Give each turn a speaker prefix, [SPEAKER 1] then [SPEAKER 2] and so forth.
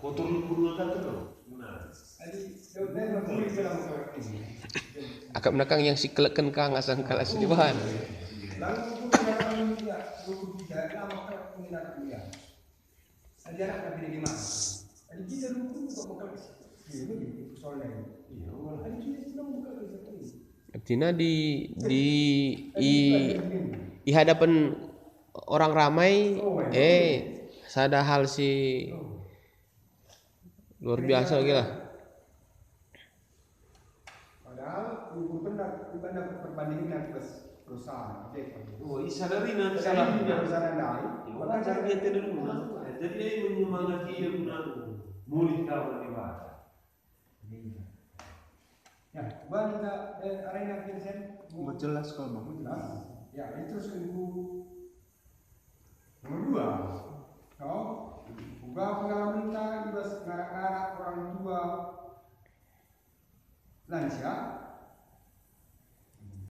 [SPEAKER 1] Kotor lu pun kan tuh. Benar.
[SPEAKER 2] Akak menakang yang si keleken kang asang kalas di bahan.
[SPEAKER 3] Lalu pun dia 23 lama kalau peminat dia. Ada anak tapi di mana? Ada kita dulu buka buka. Iya begitu soalnya. Iya, ada kita sedang buka ini.
[SPEAKER 2] Artinya di hadapan orang ramai sada hal si luar biasa gila.
[SPEAKER 3] Padahal bukan perbandingan plus perusahaan.
[SPEAKER 1] Oh, sadari nanti
[SPEAKER 3] Salah
[SPEAKER 1] salah.
[SPEAKER 3] perusahaan lain.
[SPEAKER 1] Maka cara dia dulu. Jadi dia menyemangati dia guna murid kawan ibadah.
[SPEAKER 3] Ya, wanita arena Vincent
[SPEAKER 4] Mau jelas kalau mau
[SPEAKER 3] jelas. Ya, itu seribu nomor 2. Oh, juga pengalaman kita juga ngarak-ngarak orang tua lansia